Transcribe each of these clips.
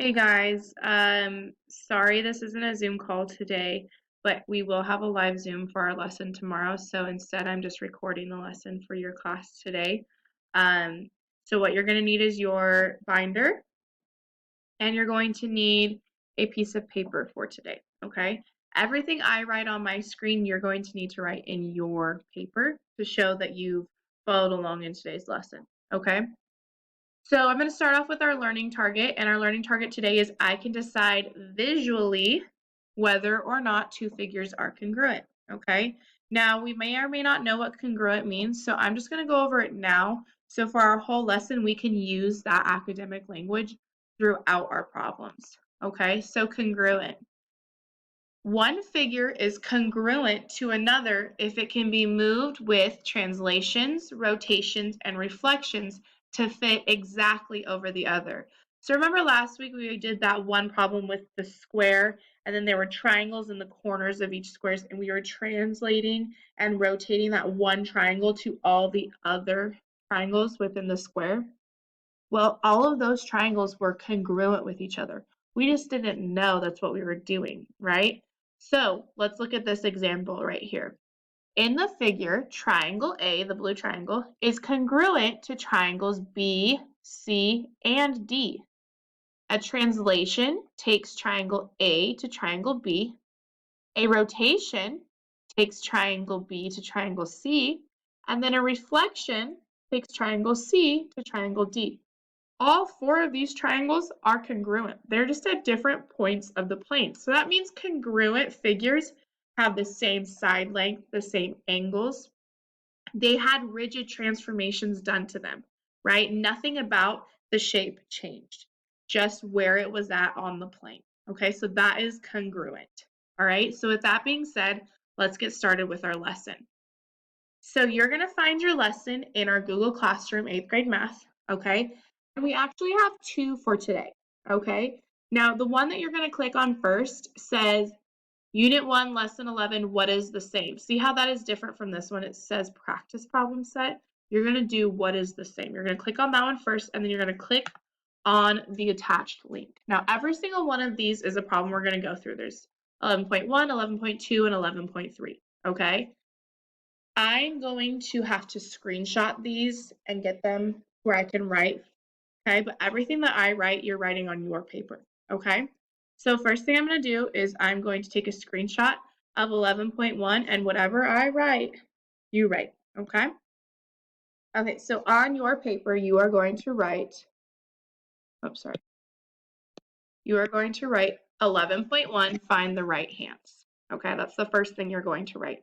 Hey guys, sorry this isn't a Zoom call today, but we will have a live Zoom for our lesson tomorrow. So instead, I'm just recording the lesson for your class today. Um, so what you're going to need is your binder, and you're going to need a piece of paper for today, okay? Everything I write on my screen, you're going to need to write in your paper to show that you've followed along in today's lesson, okay? So I'm going to start off with our learning target, and our learning target today is I can decide visually whether or not two figures are congruent, okay? Now, we may or may not know what congruent means, so I'm just going to go over it now. So for our whole lesson, we can use that academic language throughout our problems, okay? So congruent. One figure is congruent to another if it can be moved with translations, rotations, and reflections to fit exactly over the other. So remember last week we did that one problem with the square, and then there were triangles in the corners of each square, and we were translating and rotating that one triangle to all the other triangles within the square. Well, all of those triangles were congruent with each other. We just didn't know that's what we were doing, right? So let's look at this example right here. In the figure, triangle A, the blue triangle, is congruent to triangles B, C, and D. A translation takes triangle A to triangle B. A rotation takes triangle B to triangle C. And then a reflection takes triangle C to triangle D. All four of these triangles are congruent. They're just at different points of the plane. So that means congruent figures have the same side length, the same angles. They had rigid transformations done to them, right? Nothing about the shape changed, just where it was at on the plane. Okay, so that is congruent. All right, so with that being said, let's get started with our lesson. So you're going to find your lesson in our Google Classroom 8th grade math, okay? And we actually have two for today, okay? Now, the one that you're going to click on first says Unit 1, Lesson 11, what is the same? See how that is different from this one? It says practice problem set. You're going to do what is the same. You're going to click on that one first, and then you're going to click on the attached link. Now, every single one of these is a problem we're going to go through. There's 11.1, 11.2, and 11.3, okay? I'm going to have to screenshot these and get them where I can write, okay? But everything that I write, you're writing on your paper, okay? So first thing I'm going to do is I'm going to take a screenshot of 11.1, and whatever I write, you write, okay? Okay, so on your paper, you are going to write, oops, sorry. You are going to write 11.1, find the right hands, okay? That's the first thing you're going to write,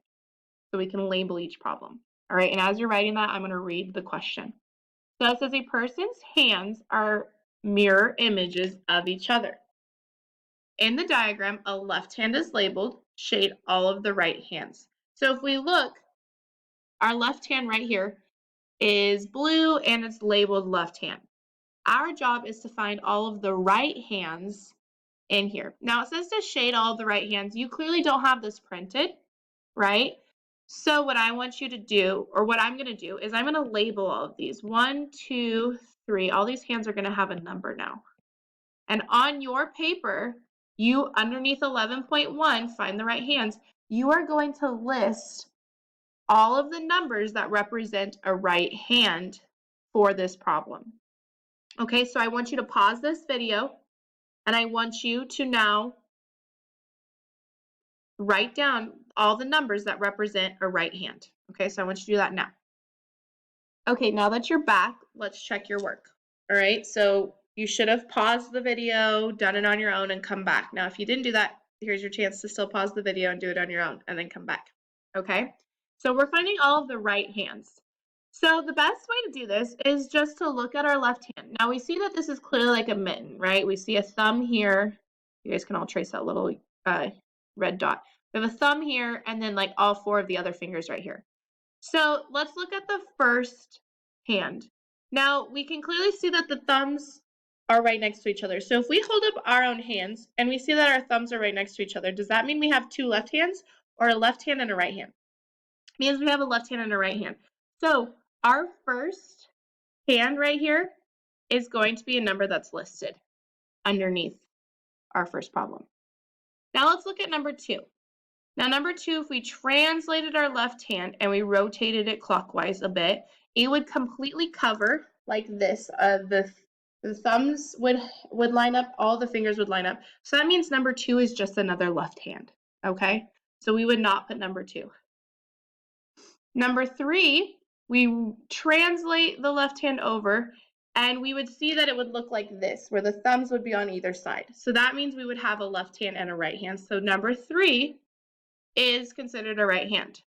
so we can label each problem. All right, and as you're writing that, I'm going to read the question. So it says a person's hands are mirror images of each other. In the diagram, a left hand is labeled, shade all of the right hands. So if we look, our left hand right here is blue and it's labeled left hand. Our job is to find all of the right hands in here. Now it says to shade all of the right hands. You clearly don't have this printed, right? So what I want you to do, or what I'm going to do, is I'm going to label all of these. 1, 2, 3. All these hands are going to have a number now. And on your paper, you, underneath 11.1, find the right hands, you are going to list all of the numbers that represent a right hand for this problem. Okay, so I want you to pause this video, and I want you to now write down all the numbers that represent a right hand. Okay, so I want you to do that now. Okay, now that you're back, let's check your work. All right, so you should have paused the video, done it on your own, and come back. Now, if you didn't do that, here's your chance to still pause the video and do it on your own, and then come back. Okay, so we're finding all of the right hands. So the best way to do this is just to look at our left hand. Now, we see that this is clearly like a mitten, right? We see a thumb here. You guys can all trace that little red dot. We have a thumb here, and then like all four of the other fingers right here. So let's look at the first hand. Now we can clearly see that the thumbs are right next to each other. So if we hold up our own hands and we see that our thumbs are right next to each other, does that mean we have two left hands or a left hand and a right hand? It means we have a left hand and a right hand. So our first hand right here is going to be a number that's listed. underneath our first problem. Now let's look at number 2. Now number 2, if we translated our left hand and we rotated it clockwise a bit, it would completely cover like this. The thumbs would line up, all the fingers would line up. So that means number 2 is just another left hand, okay? So we would not put number 2. Number 3, we translate the left hand over and we would see that it would look like this, where the thumbs would be on either side. So that means we would have a left hand and a right hand. So number 3 is considered a right hand.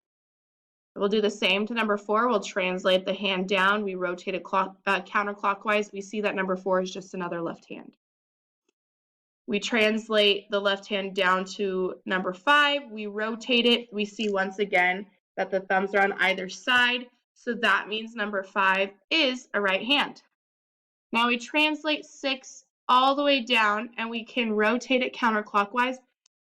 We'll do the same to number 4. We'll translate the hand down. We rotate it counterclockwise. We see that number 4 is just another left hand. We translate the left hand down to number 5. We rotate it. We see once again that the thumbs are on either side. So that means number 5 is a right hand. Now we translate 6 all the way down and we can rotate it counterclockwise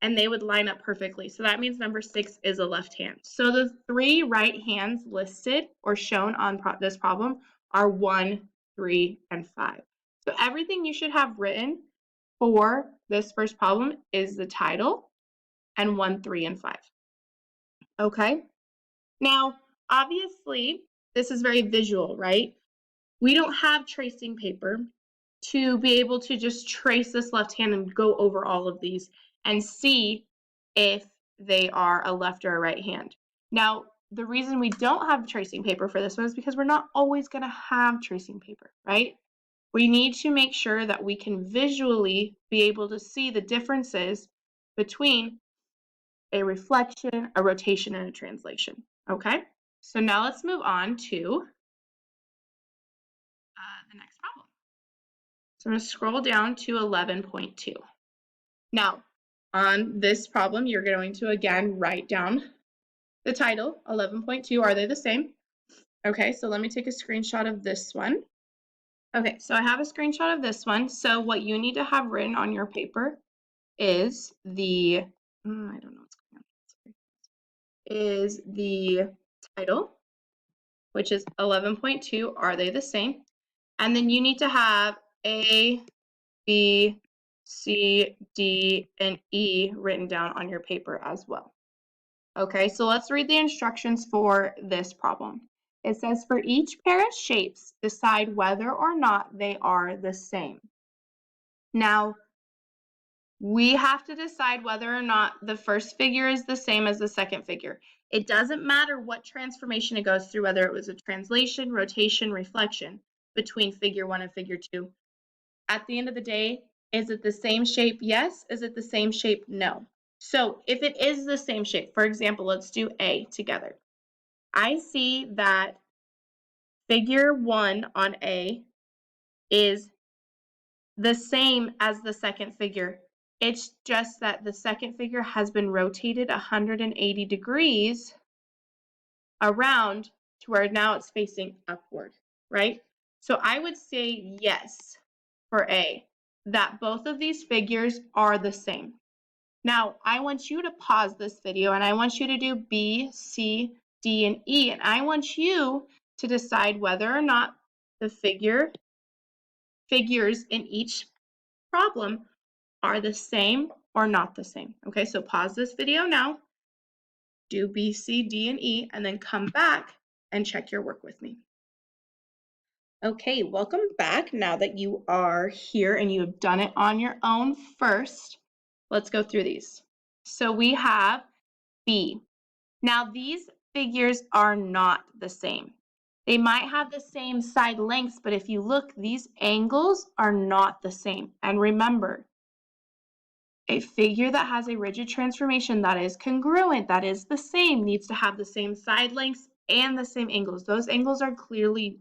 and they would line up perfectly. So that means number 6 is a left hand. So the 3 right hands listed or shown on this problem are 1, 3, and 5. So everything you should have written for this first problem is the title and 1, 3, and 5. Okay? Now, obviously, this is very visual, right? We don't have tracing paper to be able to just trace this left hand and go over all of these and see if they are a left or a right hand. Now, the reason we don't have tracing paper for this one is because we're not always going to have tracing paper, right? We need to make sure that we can visually be able to see the differences between a reflection, a rotation, and a translation, okay? So now let's move on to the next problem. So I'm going to scroll down to 11.2. Now, on this problem, you're going to, again, write down the title, 11.2, are they the same? Okay, so let me take a screenshot of this one. Okay, so I have a screenshot of this one. So what you need to have written on your paper is the, I don't know what's going on, is the title, which is 11.2, are they the same? And then you need to have A, B, C, D, and E written down on your paper as well. Okay, so let's read the instructions for this problem. It says, for each pair of shapes, decide whether or not they are the same. Now, we have to decide whether or not the first figure is the same as the second figure. It doesn't matter what transformation it goes through, whether it was a translation, rotation, reflection between figure 1 and figure 2. At the end of the day, is it the same shape? Yes. Is it the same shape? No. So if it is the same shape, for example, let's do A together. I see that figure 1 on A is the same as the second figure. It's just that the second figure has been rotated 180 degrees around to where now it's facing upward, right? So I would say yes for A, that both of these figures are the same. Now, I want you to pause this video and I want you to do B, C, D, and E, and I want you to decide whether or not the figures in each problem are the same or not the same. Okay, so pause this video now, do B, C, D, and E, and then come back and check your work with me. Okay, welcome back. Now that you are here and you have done it on your own first, let's go through these. So we have B. Now these figures are not the same. They might have the same side lengths, but if you look, these angles are not the same. And remember, a figure that has a rigid transformation that is congruent, that is the same, needs to have the same side lengths and the same angles. Those angles are clearly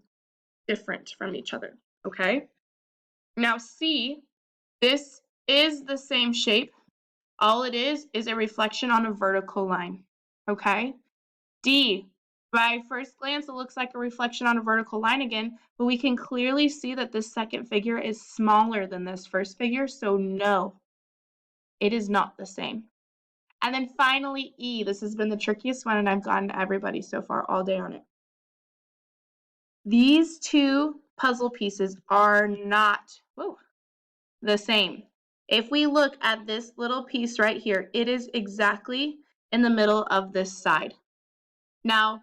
different from each other, okay? Now C, this is the same shape. All it is a reflection on a vertical line, okay? D, by first glance, it looks like a reflection on a vertical line again, but we can clearly see that this second figure is smaller than this first figure, so no, it is not the same. And then finally, E, this has been the trickiest one, and I've gotten to everybody so far all day on it. These two puzzle pieces are not the same. If we look at this little piece right here, it is exactly in the middle of this side. Now,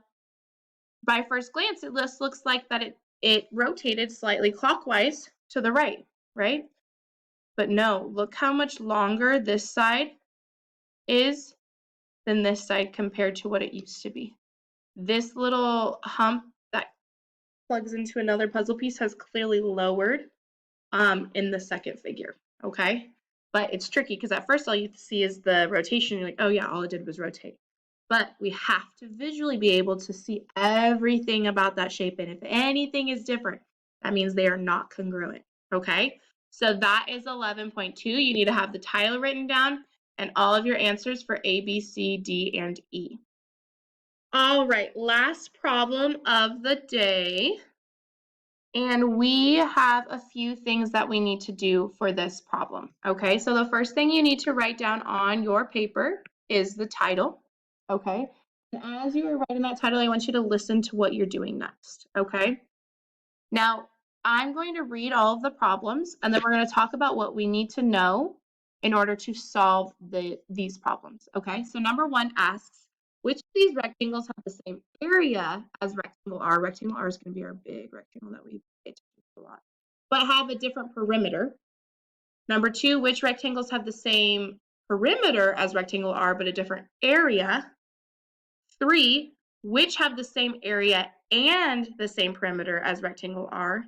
by first glance, it just looks like that it rotated slightly clockwise to the right, right? But no, look how much longer this side is than this side compared to what it used to be. This little hump that plugs into another puzzle piece has clearly lowered in the second figure, okay? But it's tricky because at first all you see is the rotation. You're like, oh yeah, all it did was rotate. But we have to visually be able to see everything about that shape. And if anything is different, that means they are not congruent, okay? So that is 11.2. You need to have the title written down and all of your answers for A, B, C, D, and E. All right, last problem of the day. And we have a few things that we need to do for this problem. Okay, so the first thing you need to write down on your paper is the title. Okay, and as you are writing that title, I want you to listen to what you're doing next. Okay, now I'm going to read all of the problems and then we're going to talk about what we need to know in order to solve these problems. Okay, so number one asks, which of these rectangles have the same area as rectangle R? Rectangle R is going to be our big rectangle that we pay attention to a lot, but have a different perimeter. Number two, which rectangles have the same perimeter as rectangle R but a different area? Three, which have the same area and the same perimeter as rectangle R?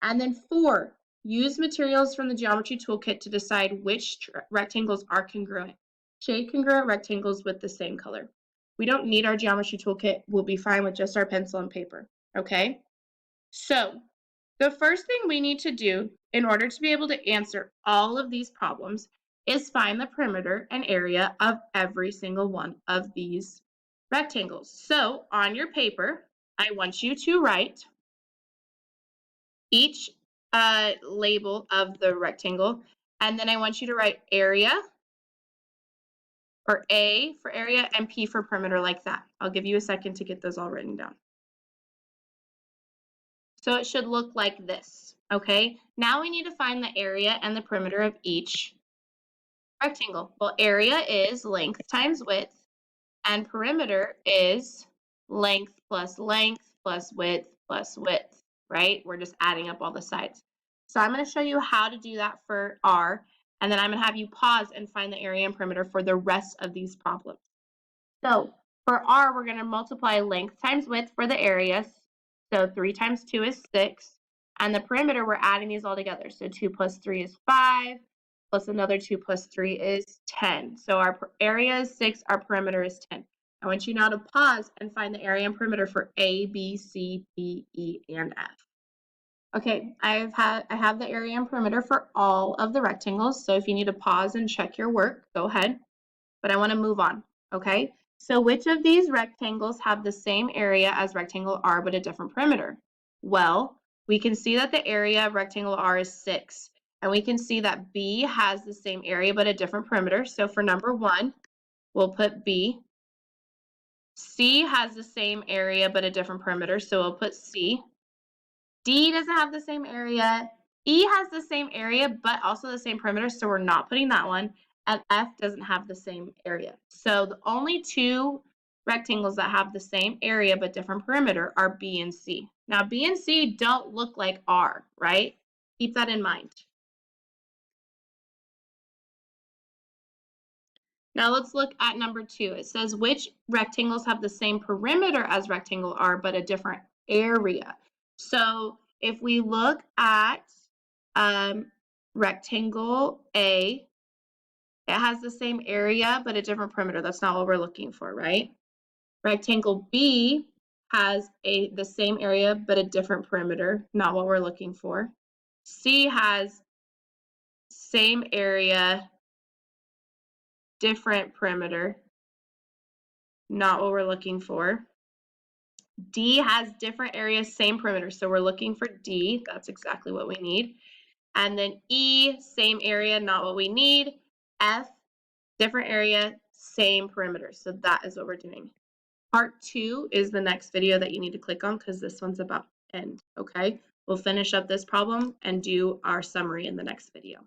And then four, use materials from the geometry toolkit to decide which rectangles are congruent. Shade congruent rectangles with the same color. We don't need our geometry toolkit. We'll be fine with just our pencil and paper, okay? So the first thing we need to do in order to be able to answer all of these problems is find the perimeter and area of every single one of these rectangles. So on your paper, I want you to write each label of the rectangle, and then I want you to write area, or A for area, and P for perimeter, like that. I'll give you a second to get those all written down. So it should look like this, okay? Now we need to find the area and the perimeter of each rectangle. Well, area is length times width, and perimeter is length plus width, right? We're just adding up all the sides. So I'm going to show you how to do that for R, and then I'm going to have you pause and find the area and perimeter for the rest of these problems. So for R, we're going to multiply length times width for the areas. So 3 times 2 is 6. And the perimeter, we're adding these all together. So 2 plus 3 is 5, plus another 2 plus 3 is 10. So our area is 6, our perimeter is 10. I want you now to pause and find the area and perimeter for A, B, C, D, E, and F. Okay, I have the area and perimeter for all of the rectangles. So if you need to pause and check your work, go ahead. But I want to move on, okay? So which of these rectangles have the same area as rectangle R but a different perimeter? Well, we can see that the area of rectangle R is 6. And we can see that B has the same area but a different perimeter. So for number 1, we'll put B. C has the same area but a different perimeter, so we'll put C. D doesn't have the same area. E has the same area but also the same perimeter, so we're not putting that one. And F doesn't have the same area. So the only two rectangles that have the same area but different perimeter are B and C. Now B and C don't look like R, right? Keep that in mind. Now let's look at number 2. It says which rectangles have the same perimeter as rectangle R but a different area. So if we look at rectangle A, it has the same area but a different perimeter. That's not what we're looking for, right? Rectangle B has the same area but a different perimeter. Not what we're looking for. C has same area, different perimeter. Not what we're looking for. D has different areas, same perimeter. So we're looking for D. That's exactly what we need. And then E, same area, not what we need. F, different area, same perimeter. So that is what we're doing. Part 2 is the next video that you need to click on because this one's about to end, okay? We'll finish up this problem and do our summary in the next video.